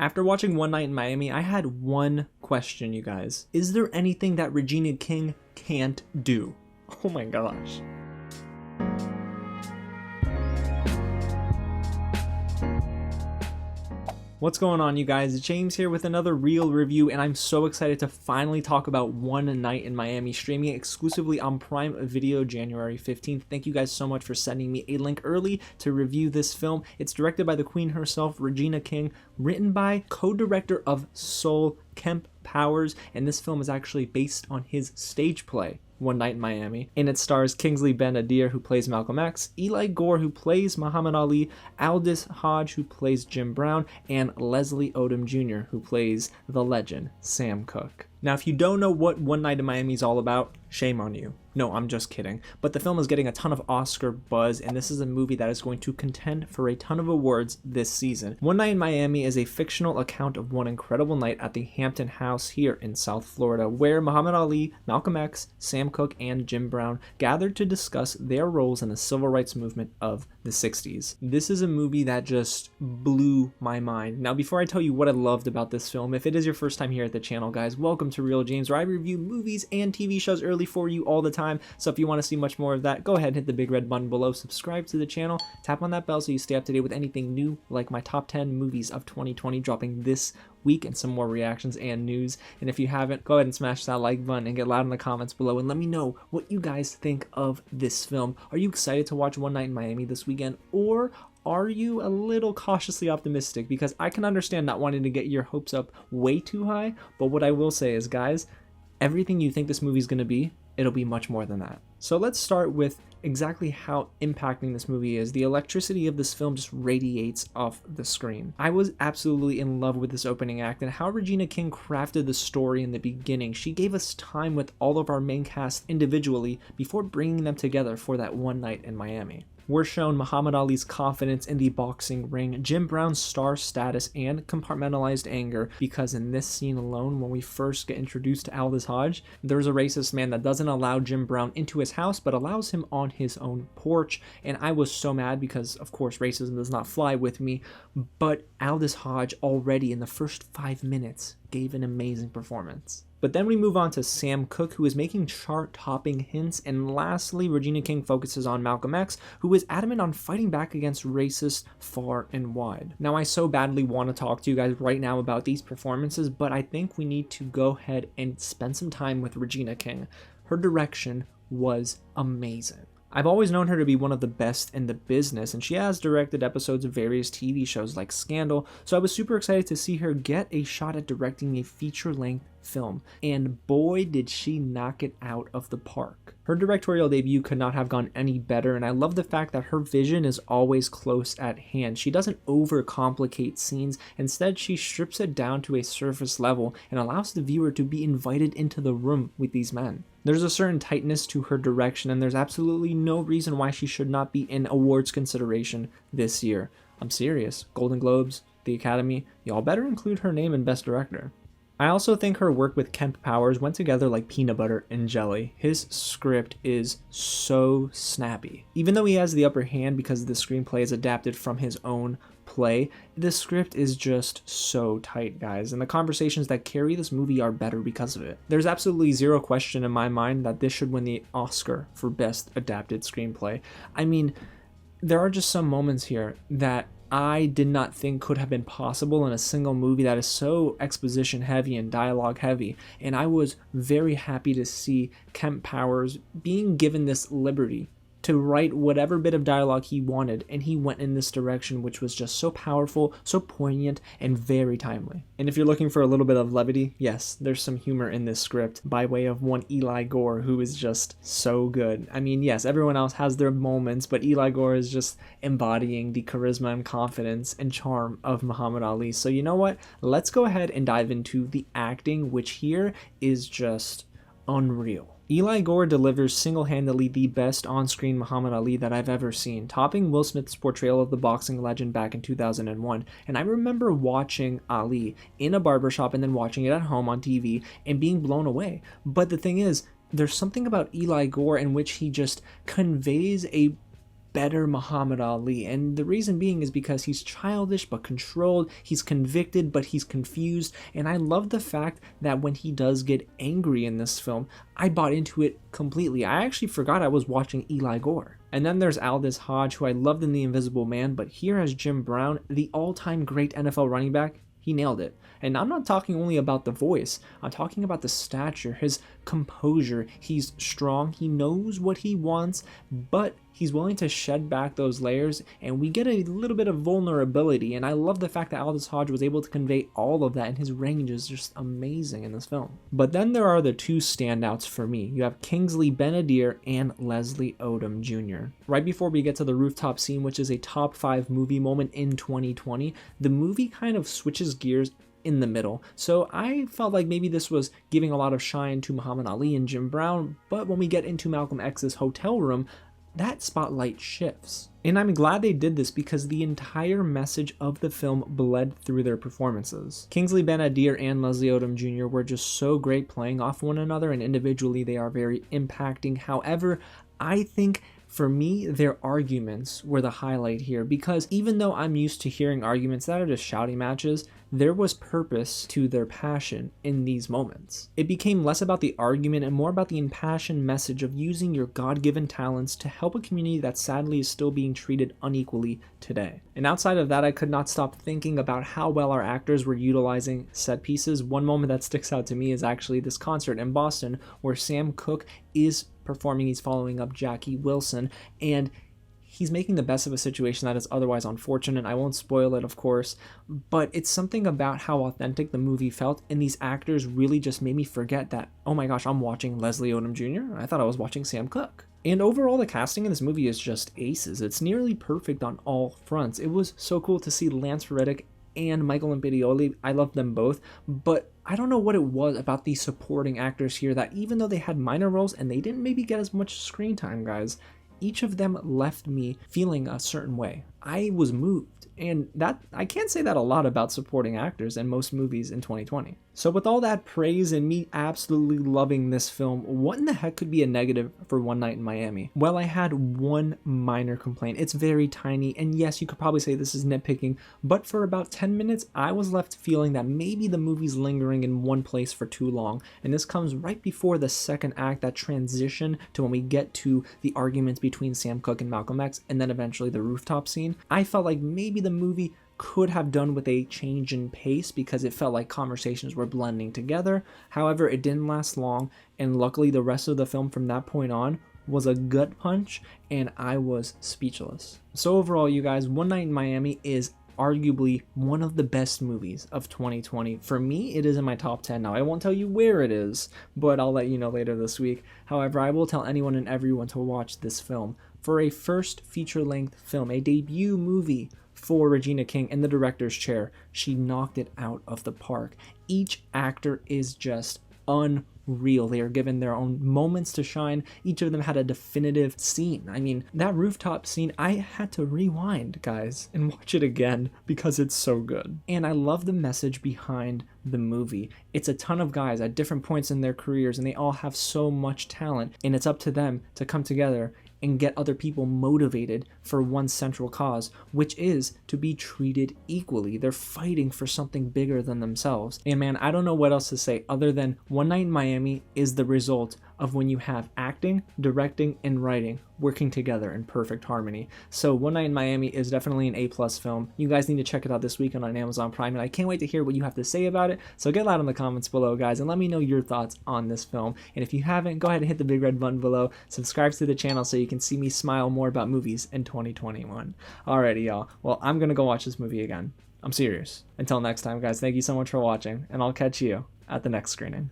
After watching One Night in Miami, I had one question, you guys. Is there anything that Regina King can't do? Oh my gosh. What's going on, you guys? James here with another real review, and I'm so excited to finally talk about One Night in Miami, streaming exclusively on Prime Video January 15th. Thank you guys so much for sending me a link early to review this film. It's directed by the queen herself, Regina King, written by co-director of Soul, Kemp Powers, and this film is actually based on his stage play, One Night in Miami, and it stars Kingsley Ben-Adir, who plays Malcolm X, Eli Gore, who plays Muhammad Ali, Aldis, Hodge, who plays Jim Brown, and Leslie Odom Jr., who plays the legend Sam Cooke. Now, if you don't know what One Night in Miami is all about, shame on you. No, I'm just kidding. But the film is getting a ton of Oscar buzz, and this is a movie that is going to contend for a ton of awards this season. One Night in Miami is a fictional account of one incredible night at the Hampton House here in South Florida, where Muhammad Ali, Malcolm X, Sam Cooke, and Jim Brown gathered to discuss their roles in the civil rights movement of the 60s. This is a movie that just blew my mind. Now, before I tell you what I loved about this film, if it is your first time here at the channel, guys, welcome to Real James, where I review movies and TV shows early for you all the time. So if you want to see much more of that, go ahead and hit the big red button below, subscribe to the channel, tap on that bell so you stay up to date with anything new, like my top 10 movies of 2020 dropping this week, and some more reactions and news. And if you haven't, go ahead and smash that like button and get loud in the comments below and let me know what you guys think of this film. Are you excited to watch One Night in Miami this weekend, or are you a little cautiously optimistic? Because I can understand not wanting to get your hopes up way too high, but what I will say is, guys, everything you think this movie is going to be, it'll be much more than that. So let's start with exactly how impacting this movie is. The electricity of this film just radiates off the screen. I was absolutely in love with this opening act and how Regina King crafted the story in the beginning. She gave us time with all of our main cast individually before bringing them together for that one night in Miami. We're shown Muhammad Ali's confidence in the boxing ring, Jim Brown's star status, and compartmentalized anger, because in this scene alone, when we first get introduced to Aldis Hodge, there's a racist man that doesn't allow Jim Brown into his house, but allows him on his own porch, and I was so mad because, of course, racism does not fly with me, but Aldis Hodge already in the first 5 minutes gave an amazing performance. But then we move on to Sam Cooke, who is making chart-topping hints, and lastly, Regina King focuses on Malcolm X, who is adamant on fighting back against racists far and wide. Now, I so badly want to talk to you guys right now about these performances, but I think we need to go ahead and spend some time with Regina King. Her direction was amazing. I've always known her to be one of the best in the business, and she has directed episodes of various TV shows like Scandal, so I was super excited to see her get a shot at directing a feature-length film, and boy did she knock it out of the park. Her directorial debut could not have gone any better, and I love the fact that her vision is always close at hand. She doesn't overcomplicate scenes, instead she strips it down to a surface level and allows the viewer to be invited into the room with these men. There's a certain tightness to her direction, and there's absolutely no reason why she should not be in awards consideration this year. I'm serious. Golden Globes, the Academy, y'all better include her name in Best Director. I also think her work with Kemp Powers went together like peanut butter and jelly. His script is so snappy. Even though he has the upper hand because the screenplay is adapted from his own play, the script is just so tight, guys, and the conversations that carry this movie are better because of it. There's absolutely zero question in my mind that this should win the Oscar for Best Adapted Screenplay. I mean, there are just some moments here that I did not think could have been possible in a single movie that is so exposition heavy and dialogue heavy, and I was very happy to see Kemp Powers being given this liberty to write whatever bit of dialogue he wanted, and he went in this direction, which was just so powerful, so poignant, and very timely. And if you're looking for a little bit of levity, yes, there's some humor in this script by way of one Eli Gore, who is just so good. I mean, yes, everyone else has their moments, but Eli Gore is just embodying the charisma and confidence and charm of Muhammad Ali. So you know what? Let's go ahead and dive into the acting, which here is just unreal. Eli Gore delivers single-handedly the best on-screen Muhammad Ali that I've ever seen, topping Will Smith's portrayal of the boxing legend back in 2001. And I remember watching Ali in a barbershop and then watching it at home on TV and being blown away. But the thing is, there's something about Eli Gore in which he just conveys a better Muhammad Ali, and the reason being is because he's childish but controlled, he's convicted but he's confused, and I love the fact that when he does get angry in this film, I bought into it completely. I actually forgot I was watching Eli Gore. And then there's Aldis Hodge, who I loved in The Invisible Man, but here as Jim Brown, the all-time great NFL running back, he nailed it. And I'm not talking only about the voice, I'm talking about the stature, his composure. He's strong, he knows what he wants, but he's willing to shed back those layers, and we get a little bit of vulnerability, and I love the fact that Aldis Hodge was able to convey all of that, and his range is just amazing in this film. But then there are the two standouts for me. You have Kingsley Ben-Adir and Leslie Odom Jr. Right before we get to the rooftop scene, which is a top 5 movie moment in 2020, the movie kind of switches gears in the middle. So I felt like maybe this was giving a lot of shine to Muhammad Ali and Jim Brown, but when we get into Malcolm X's hotel room, that spotlight shifts. And I'm glad they did this because the entire message of the film bled through their performances. Kingsley Ben-Adir and Leslie Odom Jr. were just so great playing off one another, and individually they are very impacting. However, I think for me, their arguments were the highlight here, because even though I'm used to hearing arguments that are just shouting matches, there was purpose to their passion in these moments. It became less about the argument and more about the impassioned message of using your God-given talents to help a community that sadly is still being treated unequally today. And outside of that, I could not stop thinking about how well our actors were utilizing set pieces. One moment that sticks out to me is actually this concert in Boston where Sam Cooke is performing. He's following up Jackie Wilson, and he's making the best of a situation that is otherwise unfortunate. I won't spoil it, of course, but it's something about how authentic the movie felt, and these actors really just made me forget that, oh my gosh, I'm watching Leslie Odom Jr. I thought I was watching Sam Cooke. And overall, the casting in this movie is just aces. It's nearly perfect on all fronts. It was so cool to see Lance Reddick and Michael Imperioli. I love them both, but I don't know what it was about these supporting actors here that even though they had minor roles and they didn't maybe get as much screen time, guys, each of them left me feeling a certain way. I was moved, and that I can't say that a lot about supporting actors in most movies in 2020. So with all that praise and me absolutely loving this film, what in the heck could be a negative for One Night in Miami? Well, I had one minor complaint. It's very tiny, and yes, you could probably say this is nitpicking, but for about 10 minutes, I was left feeling that maybe the movie's lingering in one place for too long, and this comes right before the second act, that transition to when we get to the arguments between Sam Cooke and Malcolm X, and then eventually the rooftop scene. I felt like maybe the movie could have done with a change in pace because it felt like conversations were blending together. However, it didn't last long, and luckily the rest of the film from that point on was a gut punch, and I was speechless. So overall, you guys, One Night in Miami is arguably one of the best movies of 2020. For me, it is in my top 10. Now, I won't tell you where it is, but I'll let you know later this week. However, I will tell anyone and everyone to watch this film. For a first feature-length film, a debut movie for Regina King in the director's chair, she knocked it out of the park. Each actor is just unreal. They are given their own moments to shine. Each of them had a definitive scene. I mean, that rooftop scene, I had to rewind, guys, and watch it again because it's so good. And I love the message behind the movie. It's a ton of guys at different points in their careers, and they all have so much talent, and it's up to them to come together and get other people motivated for one central cause, which is to be treated equally. They're fighting for something bigger than themselves. And man, I don't know what else to say other than One Night in Miami is the result of when you have acting, directing, and writing working together in perfect harmony. So One Night in Miami is definitely an A+ film. You guys need to check it out this weekend on Amazon Prime, and I can't wait to hear what you have to say about it. So get loud in the comments below, guys, and let me know your thoughts on this film. And if you haven't, go ahead and hit the big red button below. Subscribe to the channel so you can see me smile more about movies in 2021. Alrighty, y'all. Well, I'm gonna go watch this movie again. I'm serious. Until next time, guys, thank you so much for watching, and I'll catch you at the next screening.